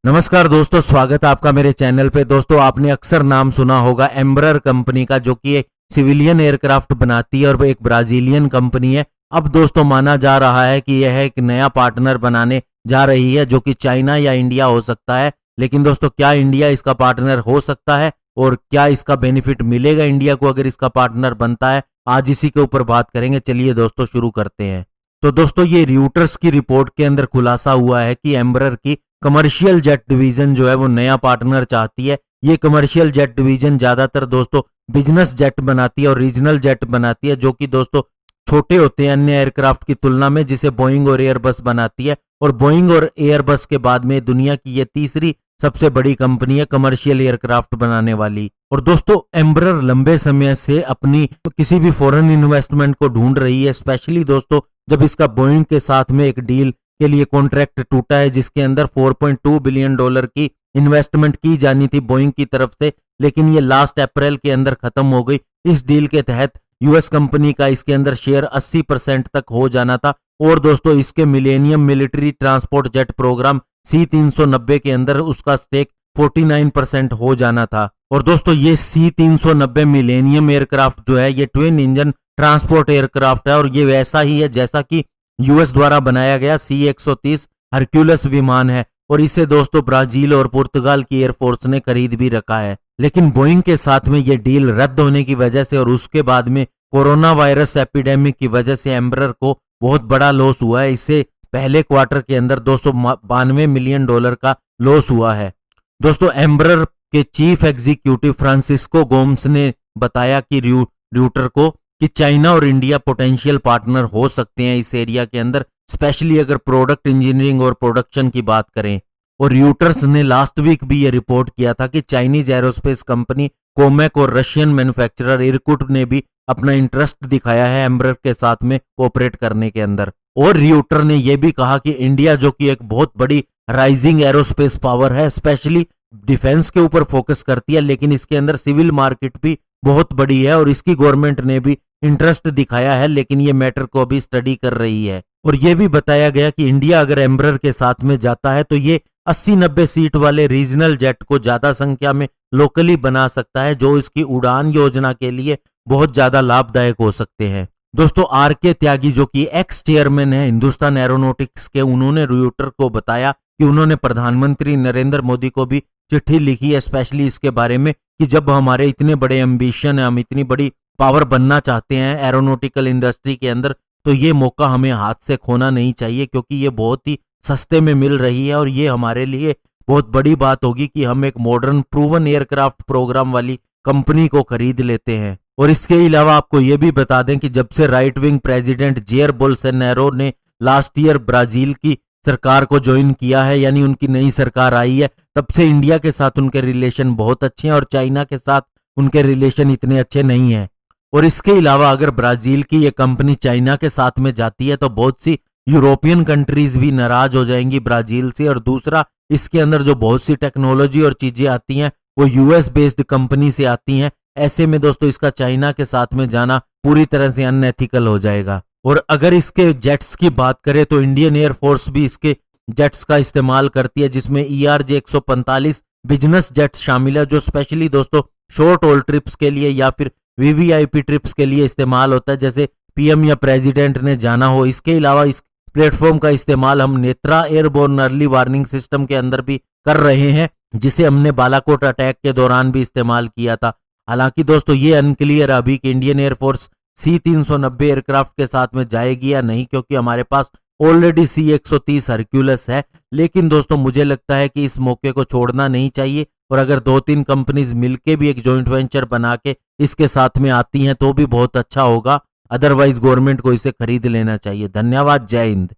नमस्कार दोस्तों, स्वागत है आपका मेरे चैनल पे। दोस्तों, आपने अक्सर नाम सुना होगा एम्ब्रर कंपनी का, जो कि एक सिविलियन एयरक्राफ्ट बनाती है और एक ब्राजीलियन कंपनी है। अब दोस्तों माना जा रहा है कि यह एक नया पार्टनर बनाने जा रही है, जो कि चाइना या इंडिया हो सकता है। लेकिन दोस्तों, क्या इंडिया इसका पार्टनर हो सकता है और क्या इसका बेनिफिट मिलेगा इंडिया को अगर इसका पार्टनर बनता है? आज इसी के ऊपर बात करेंगे। चलिए दोस्तों शुरू करते हैं। तो दोस्तों, ये रॉयटर्स की रिपोर्ट के अंदर खुलासा हुआ है कि एम्ब्रर की कमर्शियल जेट डिवीजन जो है वो नया पार्टनर चाहती है। ये कमर्शियल जेट डिवीजन ज्यादातर दोस्तों बिजनेस जेट बनाती है और रीजनल जेट बनाती है, जो कि दोस्तों छोटे होते हैं अन्य एयरक्राफ्ट की तुलना में, जिसे बोइंग और एयरबस बनाती है। और बोइंग और एयरबस के बाद में दुनिया की ये तीसरी सबसे बड़ी कंपनी है कमर्शियल एयरक्राफ्ट बनाने वाली। और दोस्तों, एम्ब्रर लंबे समय से अपनी किसी भी फॉरेन इन्वेस्टमेंट को ढूंढ रही है, स्पेशली दोस्तों जब इसका बोइंग के साथ में एक डील के लिए कॉन्ट्रैक्ट टूटा है, जिसके अंदर $4.2 बिलियन की इन्वेस्टमेंट की जानी थी बोइंग की तरफ से, लेकिन ये लास्ट अप्रैल के अंदर खत्म हो गई। इस डील के तहत यूएस कंपनी का इसके अंदर शेयर 80% तक हो जाना था। और दोस्तों, इसके millennium military transport jet program C-390 के अंदर उसका स्टेक 49% हो जाना था। और दोस्तों, ये C-390 मिलेनियम एयरक्राफ्ट जो है ये ट्विन इंजन ट्रांसपोर्ट एयरक्राफ्ट है, और ये वैसा ही है जैसा कि यूएस द्वारा बनाया गया C-130 हरक्यूलस विमान है। और इसे दोस्तों ब्राजील और पुर्तगाल की एयरफोर्स ने खरीद भी रखा है। लेकिन बोइंग के साथ में ये डील रद्द होने की वजह से और उसके बाद में कोरोना वायरस एपिडेमिक की वजह से एम्ब्रर को बहुत बड़ा लॉस हुआ है। इससे पहले क्वार्टर के अंदर $292 मिलियन का लॉस हुआ है। दोस्तों, एम्ब्रर के चीफ एग्जीक्यूटिव फ्रांसिस्को गोम्स ने बताया कि रॉयटर्स को कि चाइना और इंडिया पोटेंशियल पार्टनर हो सकते हैं इस एरिया के अंदर, स्पेशली अगर प्रोडक्ट इंजीनियरिंग और प्रोडक्शन की बात करें। और रॉयटर्स ने लास्ट वीक भी ये रिपोर्ट किया था कि चाइनीज एरोस्पेस कंपनी कोमेक और रशियन मैन्युफैक्चरर इरकुट ने भी अपना इंटरेस्ट दिखाया है एम्ब्रर के साथ में कोऑपरेट करने के अंदर। और रॉयटर्स ने यह भी कहा कि इंडिया, जो कि एक बहुत बड़ी राइजिंग एरोस्पेस पावर है, स्पेशली डिफेंस के ऊपर फोकस करती है, लेकिन इसके अंदर सिविल मार्केट भी बहुत बड़ी है और इसकी गवर्नमेंट ने भी इंटरेस्ट दिखाया है, लेकिन ये मैटर को अभी स्टडी कर रही है। और यह भी बताया गया कि इंडिया अगर एम्ब्रर के साथ में जाता है तो ये 80-90 सीट वाले रीजनल जेट को ज्यादा संख्या में लोकली बना सकता है, जो इसकी उड़ान योजना के लिए बहुत ज्यादा लाभदायक हो सकते हैं। दोस्तों, आर.के. त्यागी, जो कि एक्स चेयरमैन है हिंदुस्तान एरोनॉटिक्स के, उन्होंने रॉयटर्स को बताया कि उन्होंने प्रधानमंत्री नरेंद्र मोदी को भी चिट्ठी लिखी है, स्पेशली इसके बारे में कि जब हमारे इतने बड़े एम्बिशन है, हम इतनी बड़ी पावर बनना चाहते हैं एरोनॉटिकल इंडस्ट्री के अंदर, तो ये मौका हमें हाथ से खोना नहीं चाहिए, क्योंकि ये बहुत ही सस्ते में मिल रही है और ये हमारे लिए बहुत बड़ी बात होगी कि हम एक मॉडर्न प्रूवन एयरक्राफ्ट प्रोग्राम वाली कंपनी को खरीद लेते हैं। और इसके अलावा आपको ये भी बता दें कि जब से right wing president Jair Bolsonaro ने लास्ट ईयर ब्राजील की सरकार को ज्वाइन किया है, यानी उनकी नई सरकार आई है, तब से इंडिया के साथ उनके रिलेशन बहुत अच्छे हैं और चाइना के साथ उनके रिलेशन इतने अच्छे नहीं हैं। और इसके अलावा अगर ब्राजील की ये कंपनी चाइना के साथ में जाती है तो बहुत सी यूरोपियन कंट्रीज भी नाराज हो जाएंगी ब्राजील से। और दूसरा, इसके अंदर जो बहुत सी टेक्नोलॉजी और चीजें आती हैं वो यूएस बेस्ड कंपनी से आती हैं। ऐसे में दोस्तों इसका चाइना के साथ में जाना पूरी तरह से अनएथिकल हो जाएगा। और अगर इसके जेट्स की बात करें तो इंडियन एयरफोर्स भी इसके जेट्स का इस्तेमाल करती है, जिसमें ERJ-145 बिजनेस जेट्स शामिल है, जो स्पेशली दोस्तों शॉर्ट हॉल ट्रिप्स के लिए या फिर VVIP ट्रिप्स के लिए इस्तेमाल होता है, जैसे PM या प्रेसिडेंट ने जाना हो। इसके अलावा इस प्लेटफॉर्म का इस्तेमाल हम Netra airborne early warning system के अंदर भी कर रहे हैं, जिसे हमने बालाकोट अटैक के दौरान भी इस्तेमाल किया था। हालांकि दोस्तों ये अनक्लियर अभी कि इंडियन एयरफोर्स C-390 एयरक्राफ्ट के साथ में जाएगी या नहीं, क्योंकि हमारे पास ऑलरेडी C-130 हरक्यूलस है। लेकिन दोस्तों मुझे लगता है कि इस मौके को छोड़ना नहीं चाहिए, और अगर 2-3 कंपनीज मिलके भी एक जॉइंट वेंचर बना के इसके साथ में आती हैं तो भी बहुत अच्छा होगा। अदरवाइज गवर्नमेंट को इसे खरीद लेना चाहिए। धन्यवाद। जय हिंद।